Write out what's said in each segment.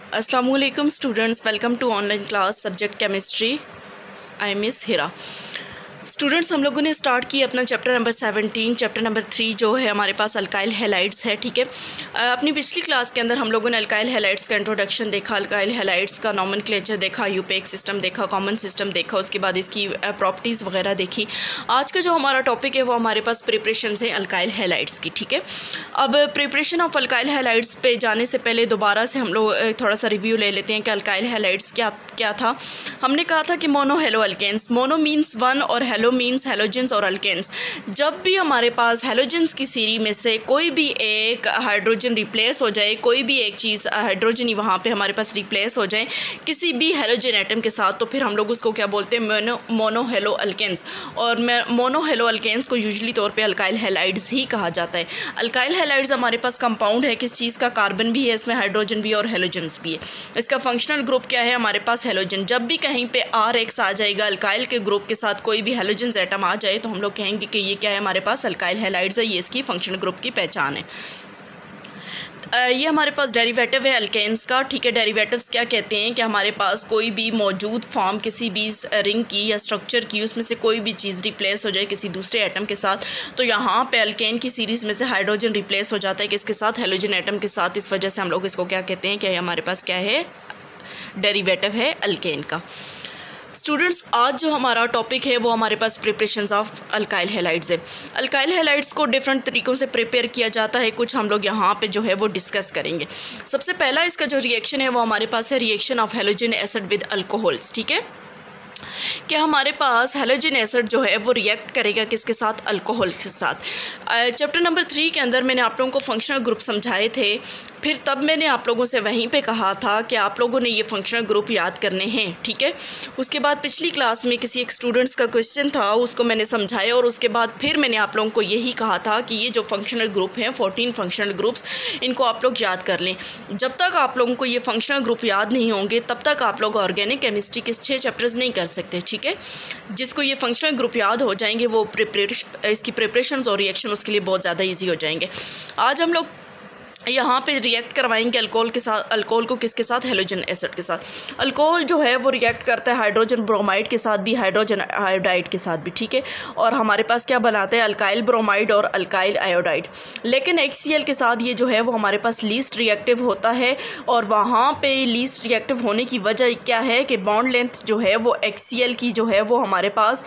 अस्सलाम वालेकुम students, welcome to online class subject chemistry. I miss Hira. Students, हम लोगों ने स्टार्ट की अपना चैप्टर नंबर 17। चैप्टर नंबर 3 जो है हमारे पास अल्काइल हैलाइड्स है। ठीक है, अपनी पिछली क्लास के अंदर हम लोगों ने अल्काइल हैलाइड्स का इंट्रोडक्शन देखा, अल्काइल हैलाइड्स का नॉमेनक्लेचर देखा, यूपेक सिस्टम देखा, कॉमन सिस्टम देखा, उसके बाद इसकी प्रॉपर्टीज़ वगैरह देखी। आज का जो हमारा टॉपिक है वो हमारे पास प्रिपरेशन है अल्काइल हैलाइड्स की। ठीक है, अब प्रिपरेशन ऑफ अल्काइल हैलाइड्स पे जाने से पहले दोबारा से हम लोग थोड़ा सा रिव्यू ले लेते हैं कि अल्काइल हैलाइड्स क्या था। हमने कहा था कि mono halo alkanes, mono means one और हेलो मीन्स हेलोजेंस और अल्केन्स। जब भी हमारे पास हेलोजेंस की सीरीज में से कोई भी एक हाइड्रोजन रिप्लेस हो जाए, कोई भी एक चीज़ हाइड्रोजन ही वहाँ पे हमारे पास रिप्लेस हो जाए किसी भी हेलोजन एटम के साथ, तो फिर हम लोग उसको क्या बोलते हैं, मोनो हेलो अल्केन्स। और मोनो हेलो अल्केन्स को यूजुअली तौर पे अल्काइल हैलाइड्स ही कहा जाता है। अल्काइल हैलाइड्स हमारे पास कंपाउंड है किस चीज़ का, कार्बन भी है इसमें, हाइड्रोजन भी और हेलोजेंस भी है। इसका फंक्शनल ग्रुप क्या है हमारे पास, हेलोजन। जब भी कहीं पे RX आ जाएगा अल्काइल के ग्रुप के साथ, कोई भी हेलोजन एटम आ जाए तो हम लोग कहेंगे कि ये क्या है, हमारे पास अल्काइल हैलाइड्स है, ये इसकी फंक्शनल ग्रुप की पहचान है। ये हमारे पास डेरिवेटिव है अल्केन्स का। ठीक है, डेरिवेटिव्स क्या कहते हैं कि हमारे पास कोई भी मौजूद फॉर्म किसी भी रिंग की या स्ट्रक्चर की, उसमें से कोई भी चीज़ रिप्लेस हो जाए किसी दूसरे एटम के साथ, तो यहाँ पे अल्केन की सीरीज़ में से हाइड्रोजन रिप्लेस हो जाता है किसके साथ, हेलोजन एटम के साथ। इस वजह से हम लोग इसको क्या कहते हैं कि हमारे पास क्या है, डेरिवेटिव है अल्केन का। स्टूडेंट्स, आज जो हमारा टॉपिक है वो हमारे पास प्रिपरेशंस ऑफ अल्काइल हैलाइड्स है। अल्काइल हैलाइड्स को डिफरेंट तरीक़ों से प्रिपेयर किया जाता है, कुछ हम लोग यहाँ पे जो है वो डिस्कस करेंगे। सबसे पहला इसका जो रिएक्शन है वो हमारे पास है reaction of halogen acid with alcohols. ठीक है, कि हमारे पास हैलोजन एसिड जो है वो रिएक्ट करेगा किसके साथ, अल्कोहल के साथ। चैप्टर नंबर 3 के अंदर मैंने आप लोगों को फंक्शनल ग्रुप समझाए थे, फिर तब मैंने आप लोगों से वहीं पे कहा था कि आप लोगों ने ये फंक्शनल ग्रुप याद करने हैं। ठीक है, उसके बाद पिछली क्लास में किसी एक स्टूडेंट्स का क्वेश्चन था, उसको मैंने समझाया और उसके बाद फिर मैंने आप लोगों को यही कहा था कि ये जो फंक्शनल ग्रुप हैं 14 फंक्शनल ग्रुप्स, इनको आप लोग याद कर लें। जब तक आप लोगों को ये फंक्शनल ग्रुप याद नहीं होंगे तब तक आप लोग ऑर्गेनिक केमिस्ट्री के 6 चैप्टर्स नहीं कर सकते। ठीक है, जिसको ये फंक्शनल ग्रुप याद हो जाएंगे वो इसकी प्रिपरेशंस और रिएक्शन उसके लिए बहुत ज़्यादा इजी हो जाएंगे। आज हम लोग यहाँ पे रिएक्ट करवाएंगे अल्कोहल के साथ। अल्कोहल को किसके साथ, हेलोजन एसिड के साथ। अल्कोहल जो है वो रिएक्ट करता है हाइड्रोजन ब्रोमाइड के साथ भी, हाइड्रोजन आयोडाइड के साथ भी। ठीक है, और हमारे पास क्या बनाते हैं, अल्काइल ब्रोमाइड और अल्काइल आयोडाइड। लेकिन HCl के साथ ये जो है वो हमारे पास लीस्ट रिएक्टिव होता है, और वहाँ पे लीस्ट रिएक्टिव होने की वजह क्या है कि बॉन्ड लेंथ जो है वो HCl की जो है वो हमारे पास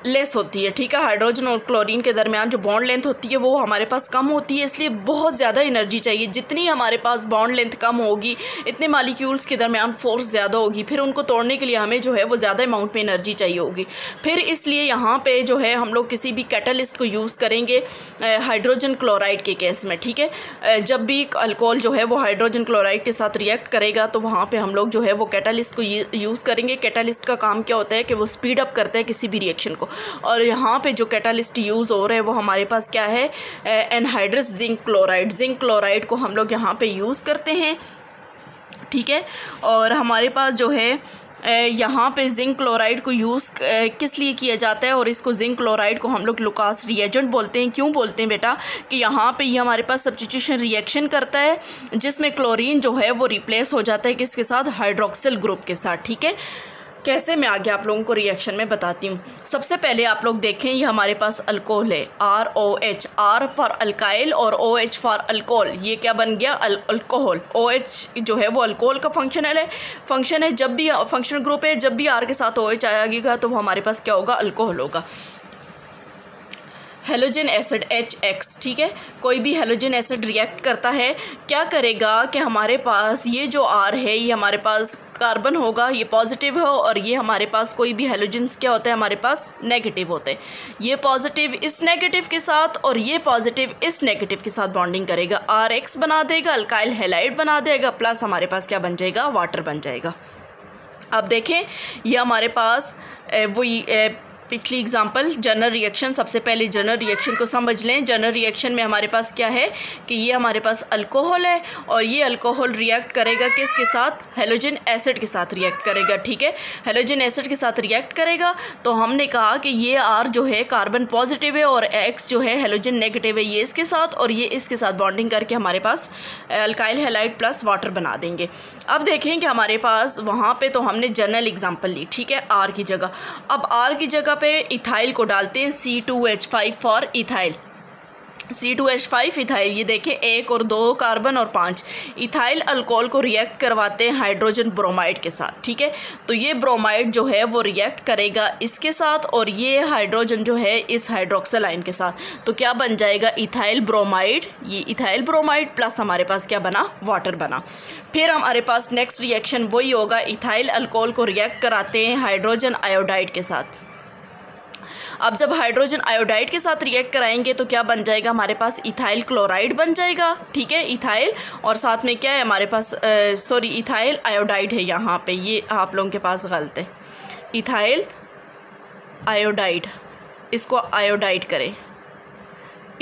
लेस होती है। ठीक है, हाइड्रोजन और क्लोरीन के दरमियान जो बॉन्ड लेंथ होती है वो हमारे पास कम होती है, इसलिए बहुत ज़्यादा एनर्जी चाहिए। जितनी हमारे पास बॉन्ड लेंथ कम होगी इतने मालिक्यूल्स के दरमियान फोर्स ज़्यादा होगी, फिर उनको तोड़ने के लिए हमें जो है वो ज़्यादा अमाउंट में एनर्जी चाहिए होगी। फिर इसलिए यहाँ पे जो है हम लोग किसी भी कैटलिस्ट को यूज़ करेंगे हाइड्रोजन क्लोराइड के केस में। ठीक है, जब भी अल्कोहल जो है वो हाइड्रोजन क्लोराइड के साथ रिएक्ट करेगा तो वहाँ पर हम लोग जो है वो कैटलिस्ट को यूज़ करेंगे। कैटलिस्ट का काम क्या होता है कि वो स्पीड अप करता है किसी भी रिएक्शन को, और यहाँ पे जो कैटालिस्ट यूज़ हो रहा है वो हमारे पास क्या है, anhydrous zinc chloride. Zinc chloride को हम लोग यहाँ पे यूज़ करते हैं। ठीक है, और हमारे पास जो है यहाँ पे जिंक क्लोराइड को यूज़ किस लिए किया जाता है, और इसको जिंक क्लोराइड को हम लोग लुकास रिएजेंट बोलते हैं। क्यों बोलते हैं बेटा, कि यहाँ पे ये हमारे पास सब्स्टिट्यूशन रिएक्शन करता है जिसमें क्लोरीन जो है वो रिप्लेस हो जाता है किसके साथ, हाइड्रोक्सिल ग्रुप के साथ। ठीक है, कैसे, मैं आगे आप लोगों को रिएक्शन में बताती हूँ। सबसे पहले आप लोग देखें, ये हमारे पास अल्कोहल है, ROH, R फॉर अल्काइल और OH फॉर अल्कोहल। ये क्या बन गया, अल्कोहल। OH जो है वो अल्कोहल का फंक्शन है। जब भी फंक्शनल ग्रुप है, जब भी R के साथ OH आएगा तो वो हमारे पास क्या होगा, अल्कोहल होगा। Halogen acid HX। ठीक है, कोई भी हेलोजन एसिड रिएक्ट करता है, क्या करेगा कि हमारे पास ये जो R है ये हमारे पास कार्बन होगा, ये पॉजिटिव हो, और ये हमारे पास कोई भी हेलोजन्स क्या होता है, हमारे पास नेगेटिव होते हैं। ये पॉजिटिव इस नेगेटिव के साथ और ये पॉजिटिव इस नेगेटिव के साथ बॉन्डिंग करेगा, RX बना देगा, अल्काइल हैलाइड बना देगा, प्लस हमारे पास क्या बन जाएगा, वाटर बन जाएगा। अब देखें, ये हमारे पास पिछली एग्जांपल जनरल रिएक्शन। सबसे पहले जनरल रिएक्शन को समझ लें। जनरल रिएक्शन में हमारे पास क्या है कि ये हमारे पास अल्कोहल है और ये अल्कोहल रिएक्ट करेगा किसके साथ, हैलोजन एसिड के साथ रिएक्ट करेगा, ठीक है। हैलोजन एसिड के साथ रिएक्ट करेगा तो हमने कहा कि ये R जो है कार्बन पॉजिटिव है और X जो है हैलोजन नेगेटिव है, ये इसके साथ और ये इसके साथ बॉन्डिंग करके हमारे पास अल्काइल हैलाइड प्लस वाटर बना देंगे। अब देखें कि हमारे पास वहाँ पे तो हमने जनरल एग्जांपल ली, ठीक है, R की जगह। अब R की जगह पे इथाइल को डालते हैं, C2H5 for ethyl, C2H5 ethyl. ये देखें 1 और 2 कार्बन और 5 इथाइल अल्कोहल को रिएक्ट करवाते हैं हाइड्रोजन ब्रोमाइड के साथ, ठीक है। तो ये ब्रोमाइड जो है वो रिएक्ट करेगा इसके साथ और ये हाइड्रोजन जो है इस हाइड्रोक्सिल आयन के साथ। तो क्या बन जाएगा, इथाइल ब्रोमाइड, ये इथाइल ब्रोमाइड प्लस हमारे पास क्या बना, वाटर बना। फिर हमारे पास नेक्स्ट रिएक्शन वही होगा, इथाइल अल्कोहल को रिएक्ट कराते हैं हाइड्रोजन आयोडाइड के साथ। अब जब हाइड्रोजन आयोडाइड के साथ रिएक्ट कराएंगे तो क्या बन जाएगा, हमारे पास इथाइल क्लोराइड बन जाएगा, ठीक है, इथाइल। और साथ में क्या है हमारे पास, इथाइल आयोडाइड है यहाँ पे, ये आप लोगों के पास गलत है, इथाइल आयोडाइड, इसको आयोडाइड करें,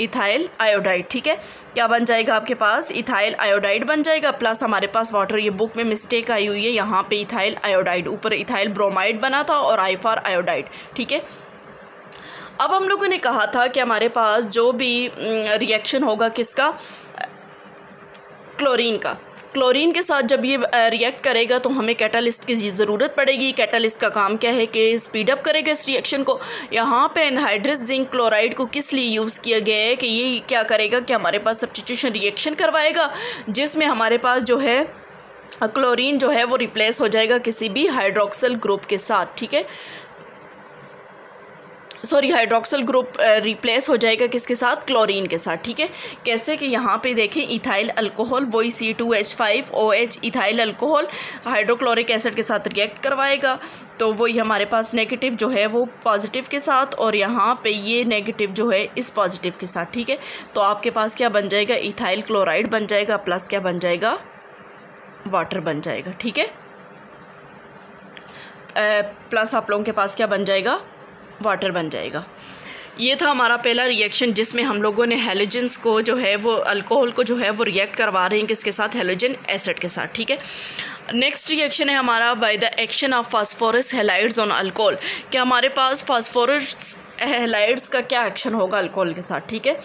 इथाइल आयोडाइड, ठीक है। क्या बन जाएगा आपके पास, इथाइल आयोडाइड बन जाएगा प्लस हमारे पास वाटर। ये बुक में मिस्टेक आई हुई है, यहाँ पे इथाइल आयोडाइड, ऊपर इथाइल ब्रोमाइड बना था और आई फॉर आयोडाइड, ठीक है। अब हम लोगों ने कहा था कि हमारे पास जो भी रिएक्शन होगा किसका, क्लोरीन का, क्लोरीन के साथ जब ये रिएक्ट करेगा तो हमें कैटालिस्ट की ज़रूरत पड़ेगी। कैटालिस्ट का काम क्या है कि स्पीड अप करेगा इस रिएक्शन को। यहाँ पे एनहाइड्रस जिंक क्लोराइड को किस लिए यूज़ किया गया है कि ये क्या करेगा कि हमारे पास सब्स्टिट्यूशन रिएक्शन करवाएगा जिसमें हमारे पास जो है क्लोरीन जो है वो रिप्लेस हो जाएगा किसी भी हाइड्रोक्सिल ग्रुप के साथ, ठीक है, हाइड्रोक्सिल ग्रुप रिप्लेस हो जाएगा किसके साथ, क्लोरीन के साथ, ठीक है। कैसे कि यहाँ पे देखें इथाइल अल्कोहल वही C2H5OH ethyl alcohol hydrochloric acid के साथ रिएक्ट करवाएगा तो वही हमारे पास नेगेटिव जो है वो पॉजिटिव के साथ और यहाँ पे ये नेगेटिव जो है इस पॉजिटिव के साथ, ठीक है। तो आपके पास क्या बन जाएगा, इथाइल क्लोराइड बन जाएगा प्लस क्या बन जाएगा, वाटर बन जाएगा, ठीक है। प्लस आप लोगों के पास क्या बन जाएगा, वाटर बन जाएगा। ये था हमारा पहला रिएक्शन जिसमें हम लोगों ने हैलोजेंस को जो है वो अल्कोहल को जो है वो रिएक्ट करवा रहे हैं किसके साथ, हैलोजन एसिड के साथ, ठीक है। नेक्स्ट रिएक्शन है हमारा by the action of phosphorus halides on alcohol, कि हमारे पास फास्फोरस हैलाइड्स का क्या एक्शन होगा अल्कोहल के साथ, ठीक है।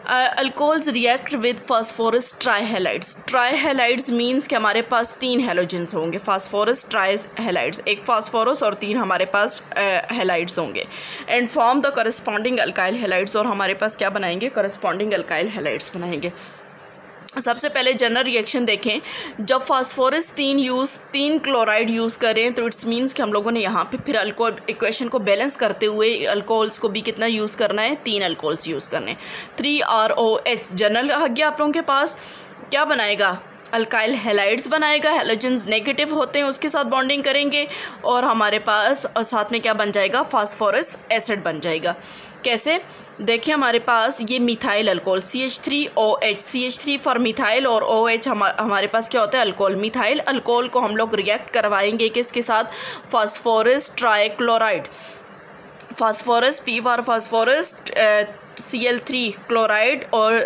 Alcohols react with phosphorus trihalides. Trihalides means कि हमारे पास 3 हैलोजेंस होंगे, फास्फोरस ट्राईहैलाइड्स, एक फास्फोरस और 3 हमारे पास हैलाइड्स होंगे and form the corresponding alkyl halides, और हमारे पास क्या बनाएंगे, करस्पॉन्डिंग अल्काइल हैलाइड्स बनाएंगे। सबसे पहले जनरल रिएक्शन देखें, जब फास्फोरस 3 क्लोराइड यूज़ करें तो इट्स मीन्स कि हम लोगों ने यहाँ पे फिर अल्कोहल इक्वेशन को बैलेंस करते हुए अल्कोहल्स को भी कितना यूज़ करना है, 3 अल्कोहल्स यूज़ करने। 3ROH जनरल आ गया आप लोगों के पास, क्या बनाएगा, अल्काइल हैलाइड्स बनाएगा, हैलोजेंस नेगेटिव होते हैं उसके साथ बॉन्डिंग करेंगे और हमारे पास और साथ में क्या बन जाएगा, फास्फोरस एसिड बन जाएगा। कैसे, देखिए हमारे पास ये methyl alcohol CH3OH, CH3 for methyl और OH हमारे पास क्या होता है, अल्कोहल। मिथाइल अल्कोहल को हम लोग रिएक्ट करवाएंगे किसके साथ, phosphorus trichloride, phosphorus P for phosphorus, Cl3 chloride और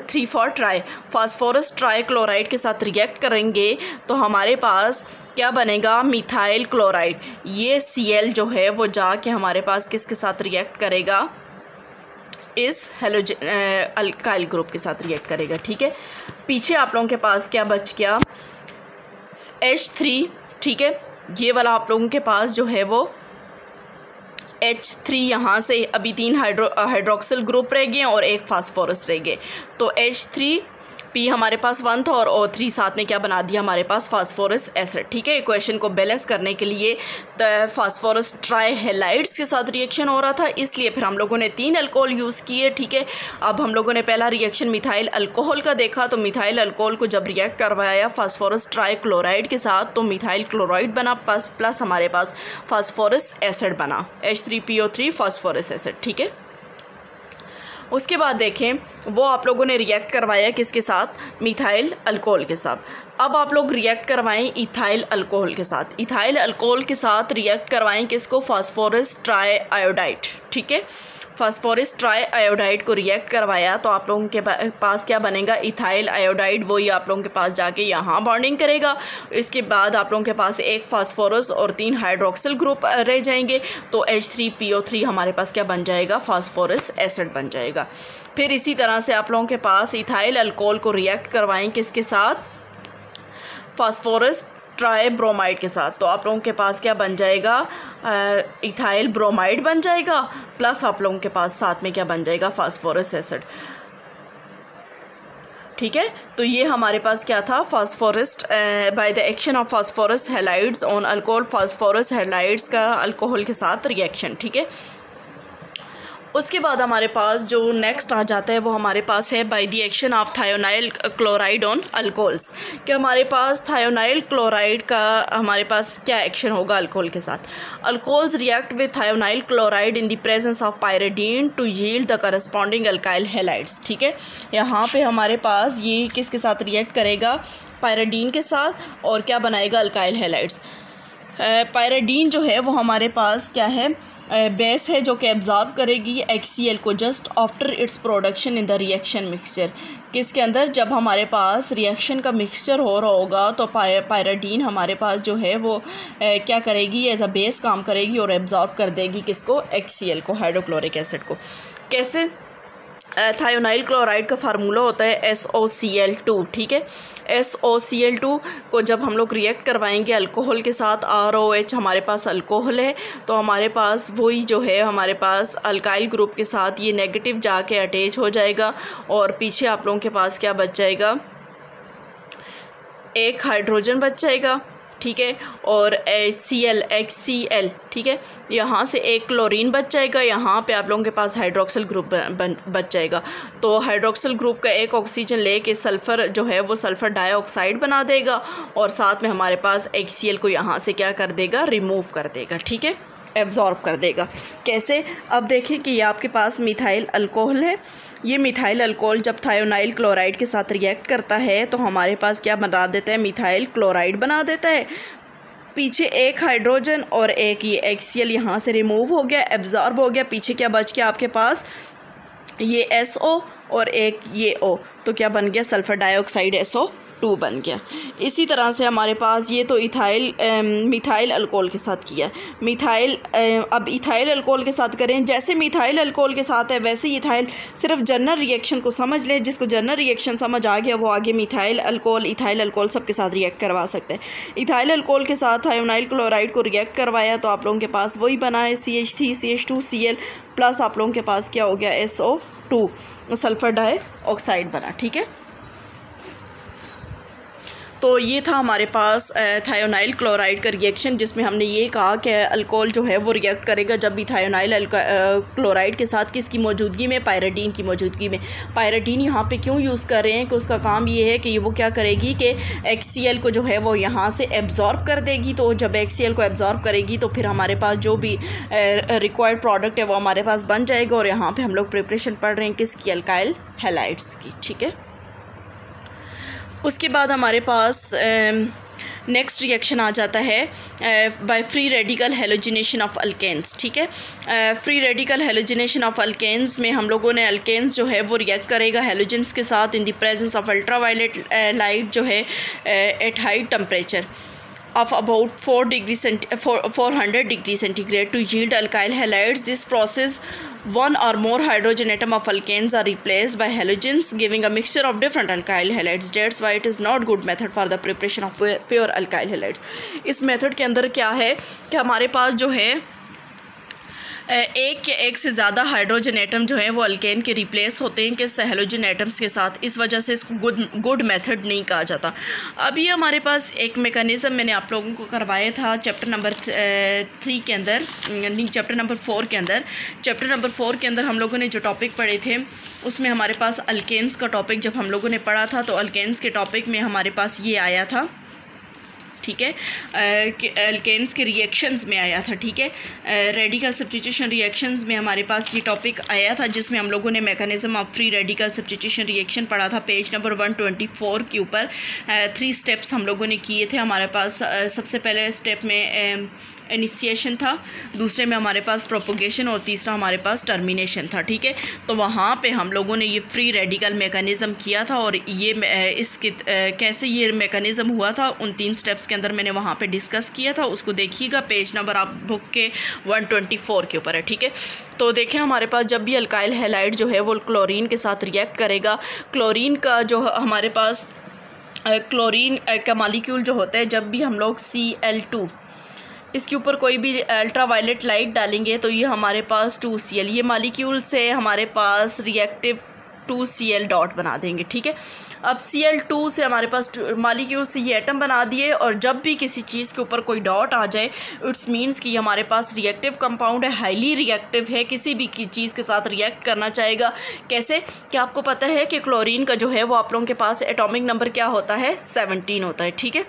3 फॉर ट्राई, फास्फोरस ट्राईक्लोराइड के साथ रिएक्ट करेंगे तो हमारे पास क्या बनेगा, मिथाइल क्लोराइड। ये Cl जो है वो जाके हमारे पास किसके साथ रिएक्ट करेगा, इस हैलोजन अल्काइल ग्रुप के साथ रिएक्ट करेगा, ठीक है। पीछे आप लोगों के पास क्या बच गया, H3, ठीक है। ये वाला आप लोगों के पास जो है वो H3, यहाँ से अभी 3 हाइड्रोक्सिल ग्रुप रह गए और एक फास्फोरस रह गए, तो H3P हमारे पास 1 था और O3 साथ में क्या बना दिया हमारे पास, फास्फोरस एसिड, ठीक है। इक्वेशन को बैलेंस करने के लिए फास्फोरस ट्राईहैलाइड्स के साथ रिएक्शन हो रहा था, इसलिए फिर हम लोगों ने 3 अल्कोहल यूज़ किए, ठीक है। अब हम लोगों ने पहला रिएक्शन मिथाइल अल्कोहल का देखा, तो मिथाइल अल्कोहल को जब रिएक्ट करवाया फास्फोरस ट्राईक्लोराइड के साथ तो मिथाइल क्लोराइड बना प्लस हमारे पास फास्फोरस एसिड बना, H3PO3 फास्फोरस एसिड, ठीक है। उसके बाद देखें वो आप लोगों ने रिएक्ट करवाया किसके साथ, मिथाइल अल्कोहल के साथ। अब आप लोग रिएक्ट करवाएं इथाइल अल्कोहल के साथ। इथाइल अल्कोहल के साथ रिएक्ट करवाएं किसको, फास्फोरस ट्राई आयोडाइड, ठीक है। फास्फोरस ट्राई आयोडाइड को रिएक्ट करवाया तो आप लोगों के पास क्या बनेगा, इथाइल आयोडाइड। वही आप लोगों के पास जाके यहाँ बॉन्डिंग करेगा। इसके बाद आप लोगों के पास एक फास्फोरस और 3 हाइड्रोक्सिल ग्रुप रह जाएंगे। तो H3PO3 हमारे पास क्या बन जाएगा, फास्फोरस एसिड बन जाएगा। फिर इसी तरह से आप लोगों के पास इथाइल अल्कोहल को रिएक्ट करवाएं किसके साथ, फास्फोरस ट्राई ब्रोमाइड के साथ। तो आप लोगों के पास क्या बन जाएगा, इथाइल ब्रोमाइड बन जाएगा, प्लस आप लोगों के पास साथ में क्या बन जाएगा, फास्फोरस एसिड, ठीक है। तो ये हमारे पास क्या था, phosphorus by the action of phosphorus halides on alcohol, phosphorus halides का अल्कोहल के साथ रिएक्शन, ठीक है। उसके बाद हमारे पास जो नेक्स्ट आ जाता है वो हमारे पास है by the action of thionyl chloride on alcohols, कि हमारे पास थायोनाइल क्लोराइड का हमारे पास क्या एक्शन होगा अल्कोहल के साथ। Alcohols react with thionyl chloride in the presence of pyridine to yield the corresponding alkyl halides, ठीक है। यहाँ पे हमारे पास ये किसके साथ रिएक्ट करेगा, पायरिडीन के साथ, और क्या बनाएगा, अल्काइल हैलाइड्स। पायरिडीन जो है वो हमारे पास क्या है, बेस है जो कि एब्जॉर्ब करेगी HCl को just after its production in the reaction mixture. किसके अंदर, जब हमारे पास रिएक्शन का मिक्सचर हो रहा होगा तो पायरिडीन हमारे पास जो है वो क्या करेगी, एज अ बेस काम करेगी और एब्जॉर्ब कर देगी किसको, HCl को, हाइड्रोक्लोरिक एसिड को। कैसे, थायोनाइल क्लोराइड का फार्मूला होता है SOCl2, ठीक है। SOCl2 को जब हम लोग रिएक्ट करवाएंगे अल्कोहल के साथ, ROH हमारे पास अल्कोहल है, तो हमारे पास वही जो है हमारे पास अल्काइल ग्रुप के साथ ये नेगेटिव जाके अटैच हो जाएगा और पीछे आप लोगों के पास क्या बच जाएगा, एक हाइड्रोजन बच जाएगा, ठीक है, और HCl, ठीक है। यहाँ से एक क्लोरीन बच जाएगा, यहाँ पे आप लोगों के पास हाइड्रोक्सिल ग्रुप बच जाएगा। तो हाइड्रोक्सिल ग्रुप का एक ऑक्सीजन लेके सल्फ़र जो है वो सल्फ़र डाइऑक्साइड बना देगा और साथ में हमारे पास HCl को यहाँ से क्या कर देगा, रिमूव कर देगा, ठीक है, एब्जॉर्ब कर देगा। कैसे, अब देखें कि ये आपके पास मिथाइल अल्कोहल है। ये मिथाइल अल्कोहल जब थायोनाइल क्लोराइड के साथ रिएक्ट करता है तो हमारे पास क्या बना देता है, मिथाइल क्लोराइड बना देता है। पीछे एक हाइड्रोजन और एक ये HCl यहाँ से रिमूव हो गया, एब्जॉर्ब हो गया। पीछे क्या बच गया आपके पास, ये SO और एक ये O, तो क्या बन गया, सल्फ़र डाइऑक्साइड SO2 बन गया। इसी तरह से हमारे पास ये तो मिथाइल अल्कोहल के साथ किया, अब इथाइल अल्कोहल के साथ करें। जैसे मिथाइल अल्कोहल के साथ है वैसे ही इथाइल, सिर्फ जनरल रिएक्शन को समझ लें। जिसको जनरल रिएक्शन समझ आ गया वो आगे मिथाइल अल्कोहल, इथाइल अल्कोहल सबके साथ रिएक्ट करवा सकते हैं। इथाइल अल्कोहल के साथ थायोनाइल क्लोराइड को रिएक्ट करवाया तो आप लोगों के पास वही बना है CH3 CH2Cl प्लस आप लोगों के पास क्या हो गया, SO2, सल्फ़र डाइऑक्साइड बना, ठीक है। तो ये था हमारे पास थायोनाइल क्लोराइड का रिएक्शन, जिसमें हमने ये कहा कि अल्कोहल जो है वो रिएक्ट करेगा जब भी थायोनाइल क्लोराइड के साथ किसकी मौजूदगी में, पायरिडीन की मौजूदगी में। पायरिडीन यहाँ पे क्यों यूज़ कर रहे हैं कि उसका काम ये है कि वो क्या करेगी कि HCl को जो है वो यहाँ से एब्जॉर्ब कर देगी। तो जब HCl को एब्जॉर्ब करेगी तो फिर हमारे पास जो भी रिक्वायर्ड प्रोडक्ट है वो हमारे पास बन जाएगा। और यहाँ पर हम लोग प्रिपरेशन पढ़ रहे हैं किसकी, अल्काइल हैलाइड्स की, ठीक है। उसके बाद हमारे पास नेक्स्ट रिएक्शन आ जाता है by free radical halogenation of alkanes, ठीक है। Free radical halogenation of alkanes में हम लोगों ने अल्केन्स जो है वो रिएक्ट करेगा हेलोजेंस के साथ इन the presence of ultraviolet light जो है at high temperature of about 400 degree centigrade to yield alkyl halides. This process, one or more hydrogen atom of alkanes are replaced by halogens giving a mixture of different alkyl halides. That's why it is not good method for the preparation of pure alkyl halides. इस method के अंदर क्या है कि हमारे पास जो है एक से ज़्यादा हाइड्रोजन एटम जो है वो अल्केन के रिप्लेस होते हैं किस हेलोजन एटम्स के साथ। इस वजह से इसको गुड मेथड नहीं कहा जाता। अब ये हमारे पास एक मेकनिज़म मैंने आप लोगों को करवाया था चैप्टर नंबर 3 के अंदर, नहीं चैप्टर नंबर 4 के अंदर। चैप्टर नंबर 4 के अंदर हम लोगों ने जो टॉपिक पढ़े थे उसमें हमारे पास अल्केन्स का टॉपिक जब हम लोगों ने पढ़ा था तो अल्केन्स के टॉपिक में हमारे पास ये आया था ठीक है, एल्केन्स के रिएक्शंस में आया था। ठीक है, रेडिकल सब्स्टिट्यूशन रिएक्शंस में हमारे पास ये टॉपिक आया था, जिसमें हम लोगों ने mechanism of free radical substitution reaction पढ़ा था पेज नंबर 124 के ऊपर। 3 स्टेप्स हम लोगों ने किए थे। हमारे पास सबसे पहले स्टेप में इनिशिएशन था, दूसरे में हमारे पास प्रोपोगेशन और तीसरा हमारे पास टर्मिनेशन था। ठीक है, तो वहाँ पे हम लोगोों ने ये फ्री रेडिकल मैकेनिज़्म किया था और ये इसके कैसे ये मैकेनिज़्म हुआ था उन 3 स्टेप्स के अंदर मैंने वहाँ पे डिस्कस किया था। उसको देखिएगा, पेज नंबर आप बुक के 124 के ऊपर है। ठीक है, तो देखें हमारे पास जब भी अल्काइल हैलाइड जो है वो क्लोरीन के साथ रिएक्ट करेगा, क्लोरीन का जो हमारे पास क्लोरीन का मॉलिक्यूल जो होता है, जब भी हम लोग Cl2 इसके ऊपर कोई भी अल्ट्रा वायलेट लाइट डालेंगे तो ये हमारे पास 2Cl, ये मॉलिक्यूल से हमारे पास रिएक्टिव 2Cl डॉट बना देंगे। ठीक है, अब Cl2 से हमारे पास मॉलिक्यूल से ये एटम बना दिए, और जब भी किसी चीज़ के ऊपर कोई डॉट आ जाए इट्स मीन्स कि हमारे पास रिएक्टिव कंपाउंड है, हाईली रिएक्टिव है, किसी भी चीज़ के साथ रिएक्ट करना चाहेगा। कैसे कि आपको पता है कि क्लोरीन का जो है वो आप लोगों के पास एटॉमिक नंबर क्या होता है, 17 होता है। ठीक है,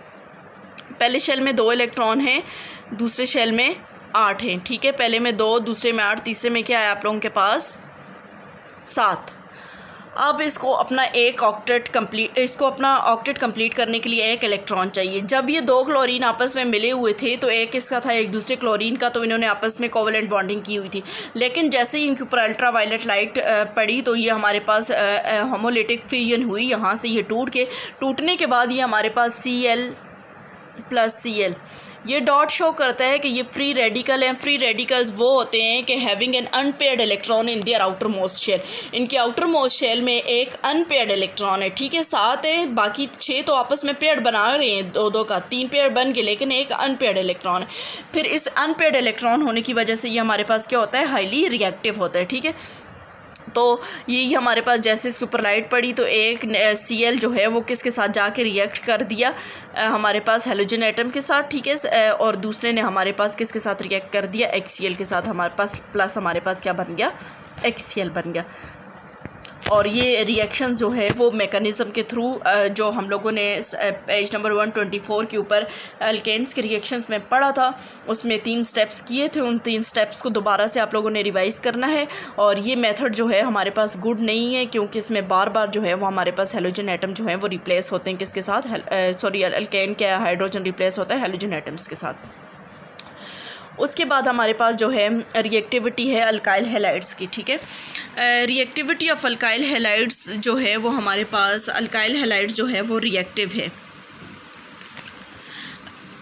पहले शेल में 2 इलेक्ट्रॉन हैं, दूसरे शेल में 8 हैं। ठीक है, पहले में 2, दूसरे में 8, तीसरे में क्या है आप लोगों के पास 7। अब इसको अपना ऑक्टेट कंप्लीट करने के लिए 1 इलेक्ट्रॉन चाहिए। जब ये 2 क्लोरीन आपस में मिले हुए थे तो एक इसका था, एक दूसरे क्लोरीन का, तो इन्होंने आपस में कोवेलेंट बॉन्डिंग की हुई थी। लेकिन जैसे ही इनके ऊपर अल्ट्रा वायलेट लाइट पड़ी तो ये हमारे पास होमोलिटिक फ्यूजन हुई, यहाँ से ये टूटने के बाद ये हमारे पास Cl+Cl ये डॉट शो करता है कि ये फ्री रेडिकल हैं। फ्री रेडिकल्स वो होते हैं कि having an unpaired electron in their outer most shell, इनके आउटर मोस्ट शेल में एक अनपेयर्ड इलेक्ट्रॉन है। ठीक है, 7 है, बाकी 6 तो आपस में पेयर्ड बना रहे हैं, 2 का 3 पेयर बन गए, लेकिन एक अनपेयर्ड इलेक्ट्रॉन है। फिर इस अनपेयर्ड इलेक्ट्रॉन होने की वजह से ये हमारे पास क्या होता है, हाईली रिएक्टिव होता है। ठीक है, तो यही हमारे पास जैसे इसके ऊपर लाइट पड़ी तो एक Cl जो है वो किसके साथ जाके रिएक्ट कर दिया, हमारे पास हेलोजन एटम के साथ। ठीक है, और दूसरे ने हमारे पास किसके साथ रिएक्ट कर दिया, HCl के साथ, हमारे पास प्लस हमारे पास क्या बन गया, HCl बन गया। और ये रिएक्शन जो है वो मैकेनिज़्म के थ्रू जो हम लोगों ने पेज नंबर 124 के ऊपर अल्केन्स के रिएक्शंस में पढ़ा था, उसमें 3 स्टेप्स किए थे। उन 3 स्टेप्स को दोबारा से आप लोगों ने रिवाइज़ करना है। और ये मेथड जो है हमारे पास गुड नहीं है, क्योंकि इसमें बार बार जो है वो हमारे पास हेलोजन एटम जो है वो रिप्लेस होते हैं किसके साथ, अल्केन का हाइड्रोजन रिप्लेस होता है हेलोजन एटम्स के साथ। उसके बाद हमारे पास जो है रिएक्टिविटी है अल्काइल हैलाइड्स की। ठीक है, रिएक्टिविटी ऑफ अल्काइल हैलाइड्स जो है वो हमारे पास, अल्काइल हैलाइड्स जो है वो रिएक्टिव है।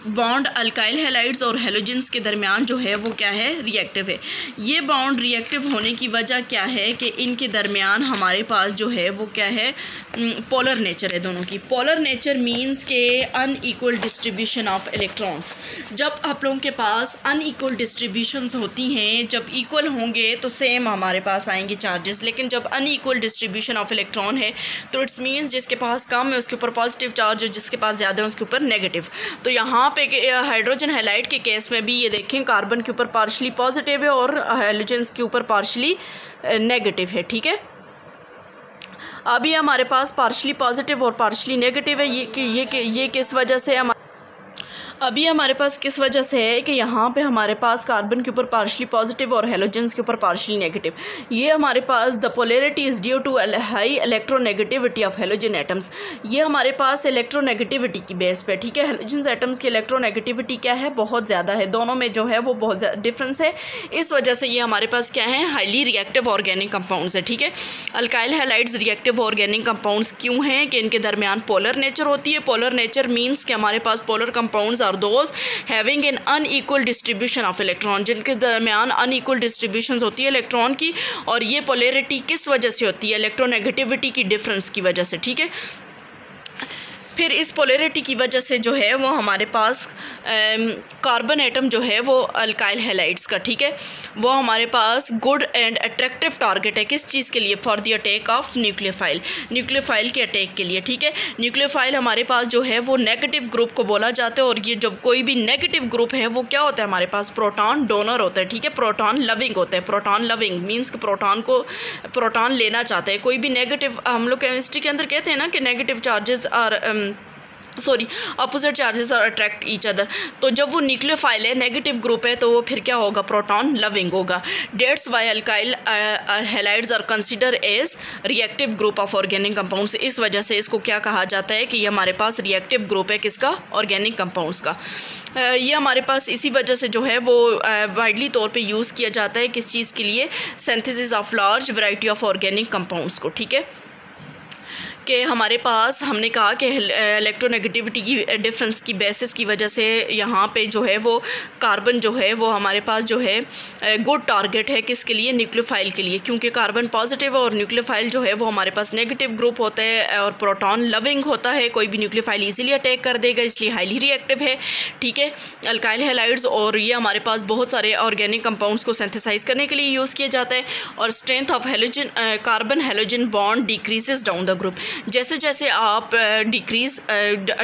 बॉन्ड अल्काइल हैलाइड्स और हेलोजन्स के दरमियान जो है वो क्या है, रिएक्टिव है। ये बॉन्ड रिएक्टिव होने की वजह क्या है कि इनके दरमियान हमारे पास जो है वो क्या है, पोलर नेचर है दोनों की। पोलर नेचर मींस के अनइक्वल डिस्ट्रीब्यूशन ऑफ इलेक्ट्रॉन्स। जब आप लोगों के पास अनइक्वल डिस्ट्रीब्यूशंस होती हैं, जब इक्वल होंगे तो सेम हमारे पास आएंगे चार्जेस, लेकिन जब अनइक्वल डिस्ट्रीब्यूशन ऑफ इलेक्ट्रॉन है तो इट्स मींस जिसके पास कम है उसके ऊपर पॉजिटिव चार्ज और जिसके पास ज़्यादा है उसके ऊपर नेगेटिव। तो यहाँ पे हाइड्रोजन हैलाइड के केस में भी ये देखें, कार्बन के ऊपर पार्शली पॉजिटिव है और हेलोजन्स के ऊपर पार्शली नेगेटिव है। ठीक है, अभी हमारे पास पार्शली पॉजिटिव और पार्शली नेगेटिव है। ये किस वजह से अभी हमारे पास किस वजह से है कि यहाँ पे हमारे पास कार्बन के ऊपर पार्शली पॉजिटिव और हेलोजन्स के ऊपर पार्शली नेगेटिव। ये हमारे पास the polarity is due to high electronegativity of halogen atoms. ये हमारे पास इलेक्ट्रोनेगेटिविटी की बेस पे। ठीक है, हेलोजन एटम्स की इलेक्ट्रोनेगेटिविटी क्या है, बहुत ज़्यादा है, दोनों में जो है वो बहुत डिफरेंस है। इस वजह से ये हमारे पास क्या है, हाईली रिएक्टिव ऑर्गेनिक कंपाउंड्स है। ठीक है, alkyl halides reactive organic compounds क्यों हैं कि इनके दरमियान पोलर नेचर होती है। पोलर नेचर मीन्स कि हमारे पास polar compounds are those having an unequal distribution of electron, जिनके दरमियान अनइक्वल डिस्ट्रीब्यूशन होती है इलेक्ट्रॉन की। और ये पोलैरिटी किस वजह से होती है, इलेक्ट्रोनेगेटिविटी की डिफरेंस की वजह से। ठीक है, फिर इस पोलैरिटी की वजह से जो है वो हमारे पास कार्बन एटम जो है वो अल्काइल हैलाइड्स का, ठीक है, वो हमारे पास गुड एंड अट्रैक्टिव टारगेट है। किस चीज़ के लिए, for the attack of nucleophile, nucleophile के अटैक के लिए। ठीक है, न्यूक्लियोफाइल हमारे पास जो है वो नेगेटिव ग्रुप को बोला जाता है। और ये जब कोई भी नेगेटिव ग्रुप है वो क्या होता है, हमारे पास प्रोटॉन डोनर होता है। ठीक है, प्रोटॉन लविंग होता है। प्रोटॉन लविंग मीन्स कि प्रोटॉन लेना चाहता है। कोई भी नेगेटिव, हम लोग केमिस्ट्री के अंदर कहते हैं ना कि negative charges are opposite charges are attract each other. तो जब वो न्यूक्लियोफाइल है, नेगेटिव ग्रुप है, तो वो फिर क्या होगा, प्रोटॉन लविंग होगा। That's why alkyl halides are consider as reactive group of organic compounds. इस वजह से इसको क्या कहा जाता है कि ये हमारे पास रिएक्टिव ग्रुप है, किसका, ऑर्गेनिक कंपाउंड्स का। ये हमारे पास इसी वजह से जो है वो वाइडली तौर पे यूज़ किया जाता है किस चीज़ के लिए, synthesis of large variety of organic compounds को। ठीक है, कि हमारे पास हमने कहा कि इलेक्ट्रोनेगेटिविटी की डिफरेंस की बेसिस की वजह से यहाँ पे जो है वो कार्बन जो है वो हमारे पास जो है गुड टारगेट है किसके लिए, न्यूक्लियोफाइल के लिए, क्योंकि कार्बन पॉजिटिव और न्यूक्लियोफाइल जो है वो हमारे पास नेगेटिव ग्रुप होता है और प्रोटॉन लविंग होता है, कोई भी न्यूक्लियोफाइल इजीली अटैक कर देगा, इसलिए हाईली रिएक्टिव है। ठीक है, अल्काइल हैलाइड्स और ये हमारे पास बहुत सारे ऑर्गेनिक कंपाउंड्स को सिंथेसाइज करने के लिए यूज़ किया जाता है। और strength of halogen carbon halogen bond decreases down the group. जैसे जैसे आप डिक्रीज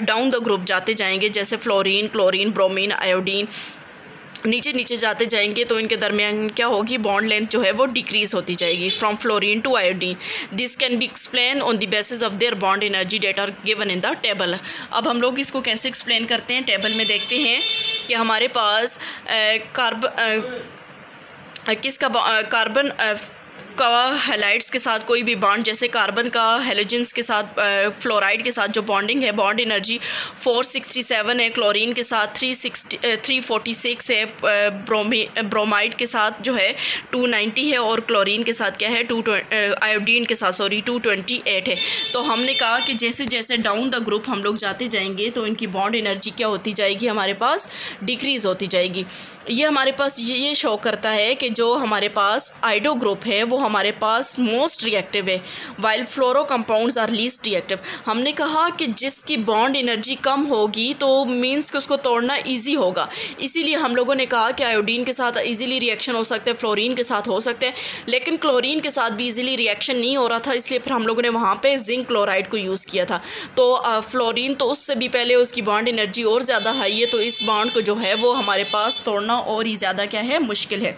डाउन द ग्रुप जाते जाएंगे, जैसे फ्लोरीन, क्लोरीन, ब्रोमीन, आयोडीन नीचे नीचे जाते जाएंगे, तो इनके दरमियान क्या होगी, बॉन्ड लेंथ जो है वो डिक्रीज होती जाएगी from fluorine to iodine. This can be explain on the basis of their bond energy that are given in the table. अब हम लोग इसको कैसे एक्सप्लेन करते हैं, टेबल में देखते हैं कि हमारे पास कार्बन का हैलाइड्स के साथ कोई भी बॉन्ड, जैसे कार्बन का हेलोजेंस के साथ फ्लोराइड के साथ जो बॉन्डिंग है, बॉन्ड एनर्जी 467 है, क्लोरीन के साथ 346 है, ब्रोमाइड के साथ जो है 290 है और क्लोरीन के साथ क्या है आयोडीन के साथ 228 है। तो हमने कहा कि जैसे जैसे डाउन द ग्रुप हम लोग जाते जाएंगे तो इनकी बॉन्ड एनर्जी क्या होती जाएगी, हमारे पास डिक्रीज़ होती जाएगी। ये हमारे पास ये शो करता है कि जो हमारे पास आइडो ग्रुप है वो हमारे पास मोस्ट रिएक्टिव है, while fluoro compounds are least reactive. हमने कहा कि जिसकी बॉन्ड एनर्जी कम होगी तो मींस कि उसको तोड़ना इजी होगा, इसीलिए हम लोगों ने कहा कि आयोडीन के साथ इजीली रिएक्शन हो सकता है, फ्लोरीन के साथ हो सकते हैं, लेकिन क्लोरीन के साथ भी इजीली रिएक्शन नहीं हो रहा था, इसलिए फिर हम लोगों ने वहाँ पे जिंक क्लोराइड को यूज़ किया था। तो फ्लोरीन तो उससे भी पहले उसकी बॉन्ड एनर्जी और ज़्यादा हाई है, तो इस बॉन्ड को जो है वो हमारे पास तोड़ना और ही ज़्यादा क्या है, मुश्किल है।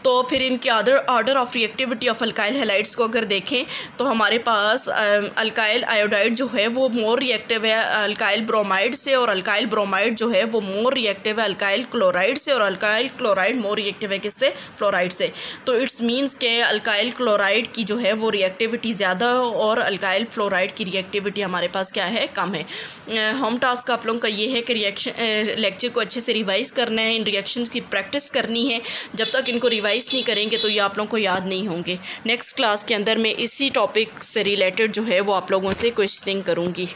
तो फिर इनके order of reactivity of alkyl halides को अगर देखें तो हमारे पास अल्काइल आयोडाइड जो है वो मोर रिएक्टिव है अल्काइल ब्रोमाइड से, और अल्काइल ब्रोमाइड जो है वो मोर रिएक्टिव है अल्काइल क्लोराइड से, और अल्काइल क्लोराइड मोर रिएक्टिव है किससे, फ्लोराइड से। तो इट्स मीन्स के अल्काइल क्लोराइड की जो है वो रिएक्टिविटी ज़्यादा और अल्काइल फ्लोराइड की रिएक्टिविटी हमारे पास क्या है, कम है। होम टास्क आप लोगों का ये है कि लेक्चर को अच्छे से रिवाइज़ करना है, इन रिएक्शंस की प्रैक्टिस करनी है। जब तक इनको रिवाइज़ नहीं करेंगे तो ये आप लोगों को याद नहीं होंगे। नेक्स्ट क्लास के अंदर मैं इसी टॉपिक से रिलेटेड जो है वो आप लोगों से क्वेश्चनिंग करूँगी।